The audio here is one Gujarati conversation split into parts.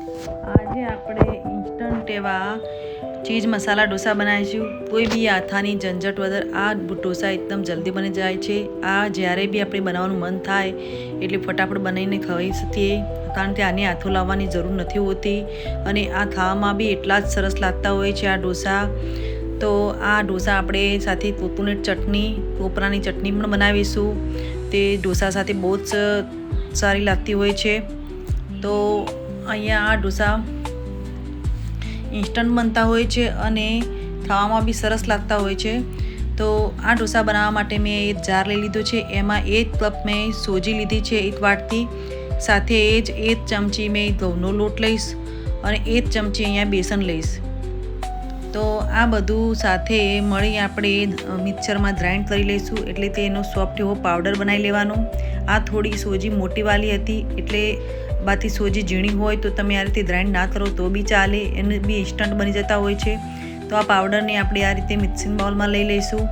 આજે આપણે ઇન્સ્ટન્ટ એવા ચીઝ મસાલા ઢોસા બનાવીશું. કોઈ બી આથાની ઝંઝટ વગર આ ઢોસા એકદમ જલ્દી બની જાય છે. આ જ્યારે બી આપણે બનાવવાનું મન થાય એટલે ફટાફટ બનાવીને ખવાઈ શકીએ, કારણ કે આને હાથો લાવવાની જરૂર નથી હોતી અને આ ખાવામાં બી એટલા જ સરસ લાગતા હોય છે આ ઢોસા. તો આ ઢોસા આપણે સાથે કોકોનટ ચટણી, કોપરાની ચટણી પણ બનાવીશું. તે ઢોસા સાથે બહુ જ સારી લાગતી હોય છે. તો અહીંયા આ ઢોસા ઇન્સ્ટન્ટ બનતા હોય છે અને ખાવામાં બી સરસ લાગતા હોય છે. તો આ ઢોસા બનાવવા માટે મેં એક જાર લઈ લીધો છે. એમાં 1 કપ મેં સોજી લીધી છે, 1 વાટકી. સાથે જ 1 ચમચી મેં ઘઉંનો લોટ લઈશ અને 1 ચમચી અહીંયા બેસન લઈશ. તો આ બધું સાથે મળી આપણે મિક્સરમાં ગ્રાઇન્ડ કરી લઈશું, એટલે તેનો સોફ્ટ એવો પાવડર બનાવી લેવાનો. આ થોડી સોજી મોટી વાલી હતી, એટલે બાકી સોજી ઝીણી હોય તો તમે આ રીતે ગ્રાઇન્ડ ના કરો તો બી ચાલે, એને બી ઇન્સ્ટન્ટ બની જતા હોય છે. તો આ પાવડરને આપણે આ રીતે મિક્સિંગ બાઉલમાં લઈ લઈશું.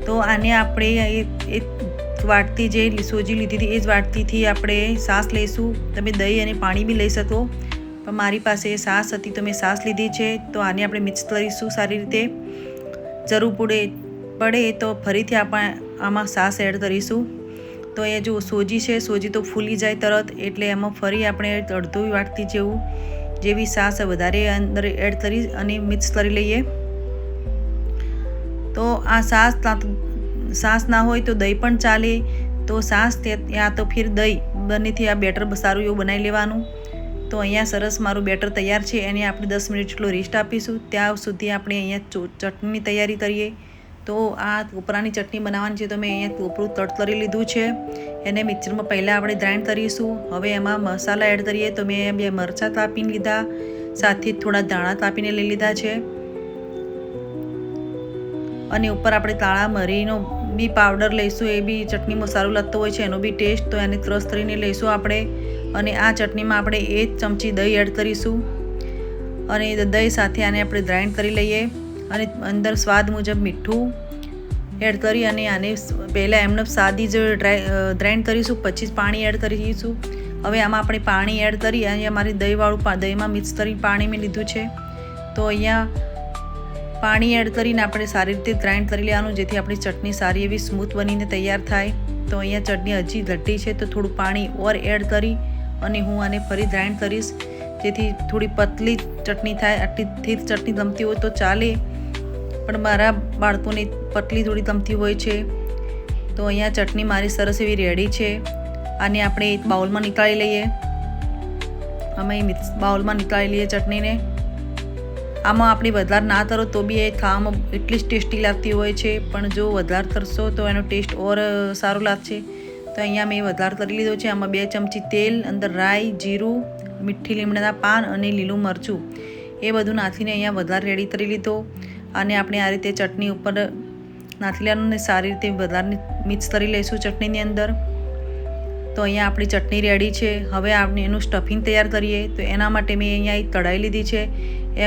તો આને આપણે એક વાટકી જે સોજી લીધી હતી એ જ વાટકીથી આપણે સાસ લઈશું. તમે દહીં અને પાણી બી લઈ શકો, પણ મારી પાસે સાસ હતી તો મેં સાસ લીધી છે. તો આને આપણે મિક્સ કરીશું સારી રીતે. જરૂર પડે તો ફરીથી આપણે આમાં સાસ એડ કરીશું. તો એ જો સોજી છે, સોજી તો ફૂલી જાય તરત, એટલે એમાં ફરી આપણે અડધો વાટકી જેવી સાસ વધારે અંદર એડ કરી અને મિક્સ કરી લઈએ. તો આ સાસ ના હોય તો દહીં પણ ચાલે. તો સાસ યા તો ફિર દહીં બંનેથી આ બેટર સારું એવું બનાવી લેવાનું. તો અહીંયા સરસ મારું બેટર તૈયાર છે. એને આપણે 10 મિનિટ જેટલો રેસ્ટ આપીશું. ત્યાં સુધી આપણે અહીંયા ચટણીની તૈયારી કરીએ. તો આ કોપરાની ચટણી બનાવવાની છે, તો મેં અહીંયા કોપરું તરી લીધું છે. એને મિક્સરમાં પહેલાં આપણે ગ્રાઇન્ડ કરીશું. હવે એમાં મસાલા એડ કરીએ. તો મેં 2 મરચાં કાપીને લીધા, સાથે થોડા ધાણા કાપીને લઈ લીધા છે. અને ઉપર આપણે કાળા મરીનો બી પાવડર લઈશું. એ બી ચટણીમાં સારું લાગતો હોય છે, એનો બી ટેસ્ટ. તો એને ક્રશ કરીને લઈશું આપણે. અને આ ચટણીમાં આપણે 1 ચમચી દહીં એડ કરીશું અને દહીં સાથે આને આપણે ગ્રાઇન્ડ કરી લઈએ. અને અંદર સ્વાદ મુજબ મીઠું એડ કરી અને આને પહેલાં એમને સાદી જ ગ્રાઇન્ડ કરીશું, પછી જ પાણી એડ કરીશું. હવે આમાં આપણે પાણી એડ કરી અહીંયા મારી દહીંમાં મિક્સ કરી પાણી મેં લીધું છે. તો અહીંયા પાણી એડ કરીને આપણે સારી રીતે ગ્રાઇન્ડ કરી લેવાનું, જેથી આપણી ચટણી સારી એવી સ્મૂથ બનીને તૈયાર થાય. તો અહીંયા ચટણી હજી ઘટી છે, તો થોડું પાણી ઓર એડ કરી અને હું આને ફરી ગ્રાઇન્ડ કરીશ, જેથી થોડી પતલી ચટણી થાય. આટલી થીક ચટણી ગમતી હોય તો ચાલે, પણ મારા બાળકોને પતલી થોડી ગમતી હોય છે. તો અહીંયા ચટણી મારી સરસ એવી રેડી છે. આને આપણે એક બાઉલમાં નીકાળી લઈએ. અમે બાઉલમાં નીકાળી લઈએ ચટણીને. આમાં આપણે વધારે ના તરો તો બી એ ખાવામાં એટલી જ ટેસ્ટી લાગતી હોય છે, પણ જો વધારે તરશો તો એનો ટેસ્ટ ઓર સારો લાગશે. તો અહીંયા મેં વધારે તરી લીધો છે. આમાં 2 ચમચી તેલ, અંદર રાઈ, જીરું, મીઠી લીમડાના પાન અને લીલું મરચું એ બધું નાખીને અહીંયા વધારે રેડી કરી લીધો. આને આપણે આ રીતે ચટણી ઉપર નાખી લેવાનું અને સારી રીતે વધારે મિક્સ કરી લઈશું ચટણીની અંદર. તો અહીંયા આપણી ચટણી રેડી છે. હવે આપણે એનું સ્ટફિંગ તૈયાર કરીએ. તો એના માટે મેં અહીંયા એક કઢાઈ લીધી છે.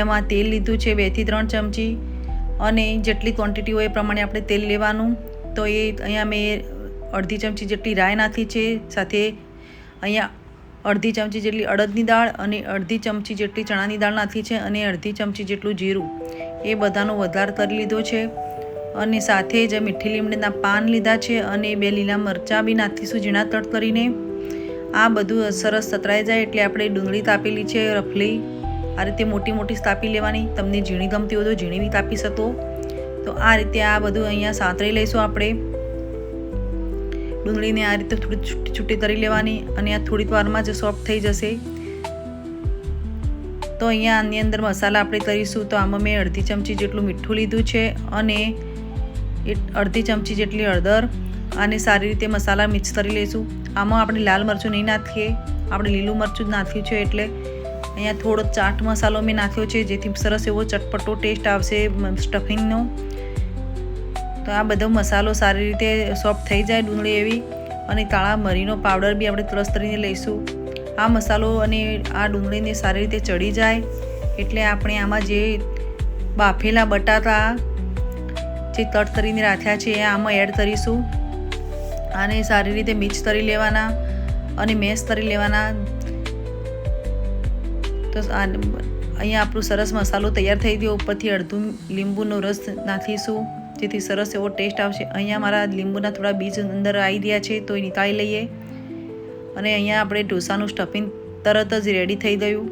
એમાં તેલ લીધું છે 2 થી 3 ચમચી, અને જેટલી ક્વોન્ટિટી હોય એ પ્રમાણે આપણે તેલ લેવાનું. તો એ અહીંયા મેં અડધી ચમચી જેટલી રાઈ નાખી છે. સાથે અહીંયા અડધી ચમચી જેટલી અડદની દાળ અને અડધી ચમચી જેટલી ચણાની દાળ નાખી છે, અને અડધી ચમચી જેટલું જીરું એ બધાનો વઘાર કરી લીધો છે. અને સાથે જ મીઠી લીમડીના પાન લીધા છે અને 2 લીલા મરચાં બી નાખીશું ઝીણા કટ કરીને. આ બધું સરસ સતરાઈ જાય એટલે આપણે ડુંગળી કાપેલી છે રફલી આ રીતે મોટી મોટી કાપી લેવાની. તમને ઝીણી ગમતી હોય તો ઝીણી બી કાપી શકો. તો આ રીતે આ બધું અહીંયા સાંતળી લઈશું આપણે. ડુંગળીને આ રીતે થોડી છૂટી છૂટી કરી લેવાની, અને આ થોડીક વારમાં જ સોફ્ટ થઈ જશે. તો અહીંયા આની અંદર મસાલા આપણે કરીશું. તો આમાં મેં અડધી ચમચી જેટલું મીઠું લીધું છે અને અડધી ચમચી જેટલી હળદર. આને સારી રીતે મસાલા મિક્સ કરી લઈશું. આમાં આપણે લાલ મરચું નહીં નાખીએ, આપણે લીલું મરચું જ નાખ્યું છે. એટલે અહીંયા થોડો ચાટ મસાલો મેં નાખ્યો છે, જેથી સરસ એવો ચટપટો ટેસ્ટ આવશે સ્ટફિંગનો. તો આ બધો મસાલો સારી રીતે સોફ્ટ થઈ જાય ડુંગળી એવી, અને કાળા મરીનો પાવડર બી આપણે ક્રશ કરીને લઈશું. આ મસાલો અને આ ડુંગળીને સારી રીતે ચડી જાય એટલે આપણે આમાં જે બાફેલા બટાકા જે કટ કરીને રાખ્યા છે એ આમાં એડ કરીશું. આને સારી રીતે મિક્સ કરી લેવાના અને મેશ કરી લેવાના. તો અહીંયા આપણું સરસ મસાલો તૈયાર થઈ ગયો. ઉપરથી અડધું લીંબુનો રસ નાખીશું જેથી સરસ એવો ટેસ્ટ આવશે. અહીંયા મારા લીંબુના થોડા બીજ અંદર આવી ગયા છે તો એ નીકાળી લઈએ. અને અહીંયા આપણે ઢોસાનું સ્ટફિંગ તરત જ રેડી થઈ ગયું.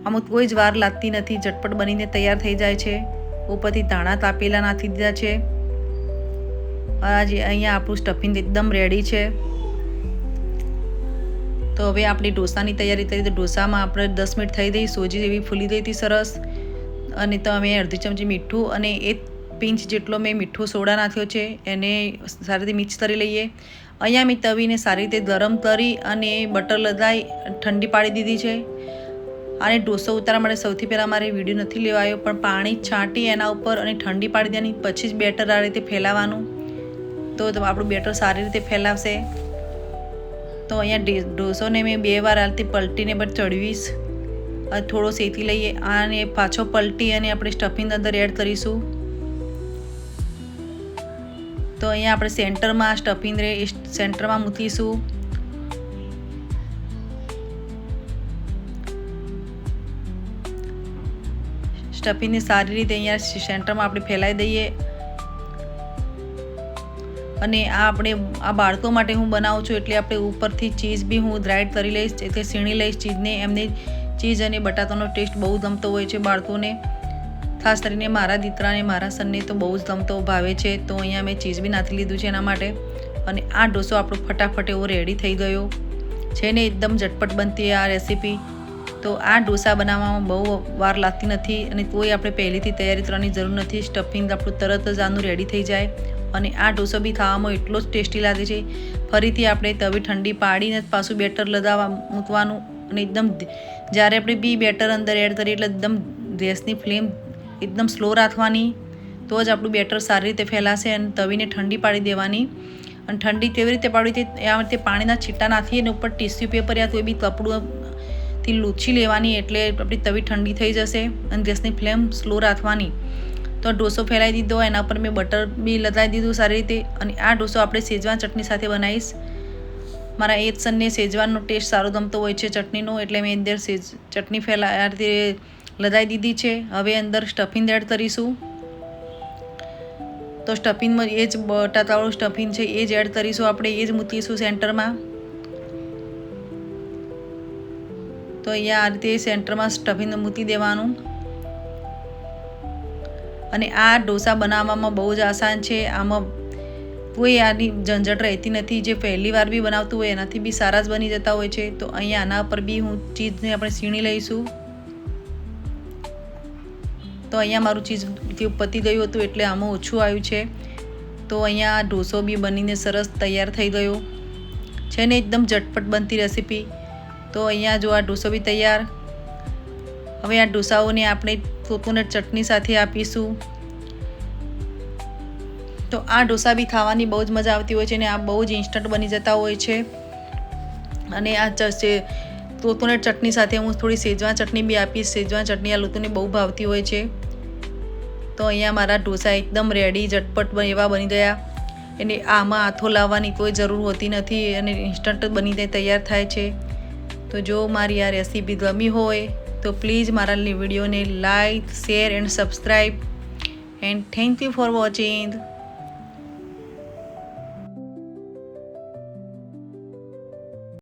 આમાં કોઈ જ વાર લાગતી નથી, ઝટપટ બનીને તૈયાર થઈ જાય છે. ઉપરથી ધાણા તાપેલા નાખી દીધા છે. અહીંયા આપણું સ્ટફિંગ એકદમ રેડી છે. તો હવે આપણી ઢોસાની તૈયારી થઈ. તો ઢોસામાં આપણે 10 મિનિટ થઈ ગઈ, સોજી એવી ફૂલી ગઈ હતી સરસ. અને તો અમે અડધી ચમચી મીઠું અને 1 પિંચ જેટલો મેં મીઠો સોડા નાખ્યો છે, એને સારી રીતે મિક્સ કરી લઈએ. અહીંયા મેં તવીને સારી રીતે ગરમ કરી અને બટર લગાવી ઠંડી પાડી દીધી છે. અને ઢોસો ઉતારવા માટે સૌથી પહેલાં મારે વિડીયો નથી લેવાયો, પણ પાણી છાંટી એના ઉપર અને ઠંડી પાડી દેવાની, પછી જ બેટર આ રીતે ફેલાવવાનું. તો આપણું બેટર સારી રીતે ફેલાવશે. તો અહીંયા ઢોસોને મેં 2 વાર આલતી પલટીને બટ ચડવીશ. થોડો શેકી લઈએ અને પાછો પલટી અને આપણે સ્ટફિંગ અંદર એડ કરીશું. તો અહીંયા આપણે સેન્ટરમાં સ્ટફિંગ સેન્ટરમાં મૂકીશું. સ્ટફિંગને સારી રીતે અહીંયા સેન્ટરમાં આપણે ફેલાવી દઈએ. અને આ બાળકો માટે હું બનાવું છું એટલે આપણે ઉપરથી ચીઝ બી હું ગ્રાઇન્ડ કરી લઈશ, એટલે સીણી લઈશ ચીઝને. એમને ચીઝ અને બટાકાનો ટેસ્ટ બહુ ગમતો હોય છે બાળકોને, ખાસ કરીને મારા દીકરાને મારા સનને તો બહુ જ ગમતો ભાવે છે. તો અહીંયા મેં ચીઝ બી નાખી લીધું છે એના માટે. અને આ ઢોસો આપણો ફટાફટ એવો રેડી થઈ ગયો છે ને એકદમ ઝટપટ બનતી આ રેસીપી. તો આ ઢોસા બનાવવામાં બહુ વાર લાગતી નથી અને કોઈ આપણે પહેલેથી તૈયારી કરવાની જરૂર નથી. સ્ટફિંગ આપણું તરત જ આનું રેડી થઈ જાય. અને આ ઢોસો બી ખાવામાં એટલો જ ટેસ્ટી લાગે છે. ફરીથી આપણે તવી ઠંડી પાડીને પાછું બેટર લગાવવા મૂકવાનું. અને એકદમ જ્યારે આપણે બી બેટર અંદર એડ કરીએ એટલે એકદમ ગેસની ફ્લેમ એકદમ સ્લો રાખવાની, તો જ આપણું બેટર સારી રીતે ફેલાશે. અને તવીને ઠંડી પાડી દેવાની. અને ઠંડી કેવી રીતે પાડવી તે આ રીતે પાણીના છીટા નાખીએ અને ઉપર ટીશ્યુ પેપર યા કોઈ બી કપડુંથી લૂછી લેવાની, એટલે આપણી તવી ઠંડી થઈ જશે. અને ગેસની ફ્લેમ સ્લો રાખવાની. તો ઢોસો ફેલાવી દીધો, એના પર મેં બટર બી લગાવી દીધું સારી રીતે. અને આ ઢોસો આપણે શેજવાન ચટણી સાથે બનાવીશ. મારા એક સનને શેજવાનનો ટેસ્ટ સારો ગમતો હોય છે ચટણીનો, એટલે મેં અંદર ચટણી આ રીતે લગાવી દીધી છે. હવે અંદર સ્ટફિંગ એડ કરીશું. તો સ્ટફિંગમાં એ જ બટાટાવાળું સ્ટફિંગ છે એ જ એડ કરીશું આપણે, એ જ મૂકીશું સેન્ટરમાં. તો અહીંયા આ રીતે સેન્ટરમાં સ્ટફિંગ મૂકી દેવાનું. અને આ ઢોસા બનાવવામાં બહુ જ આસાન છે. આમાં કોઈ આની ઝંઝટ રહેતી નથી. જે પહેલી વાર બી બનાવતું હોય એનાથી બી સારા જ બની જતા હોય છે. તો અહીંયા આના પર બી હું ચીઝને આપણે સીણી લઈશું. તો અહીંયા મારું ચીઝ પતી ગયું હતું એટલે આમાં ઓછું આવ્યું છે. તો અહીંયા ઢોસો બી બનીને સરસ તૈયાર થઈ ગયો છે ને એકદમ ઝટપટ બનતી રેસીપી. તો અહીંયા જો આ ઢોસો બી તૈયાર. હવે આ ઢોસાઓને આપણે કોકોનટ ચટણી સાથે આપીશું. તો આ ઢોસા બી ખાવાની બહુ જ મજા આવતી હોય છે ને આ બહુ જ ઇન્સ્ટન્ટ બની જતા હોય છે. અને આ કોકોનટ ચટણી સાથે હું થોડી શેજવાન ચટણી બી આપીશ. શેજવાન ચટણી આ લોકોને બહુ ભાવતી હોય છે. તો અહીંયા મારા ઢોસા એકદમ રેડી ઝટપટ એવા બની ગયા. એને આમાં હાથો લાવવાની કોઈ જરૂર હોતી નથી અને ઇન્સ્ટન્ટ બનીને તૈયાર થાય છે. તો જો મારી આ રેસીપી ગમી હોય તો પ્લીઝ મારા વિડીયોને like, share and subscribe. And thank you for watching.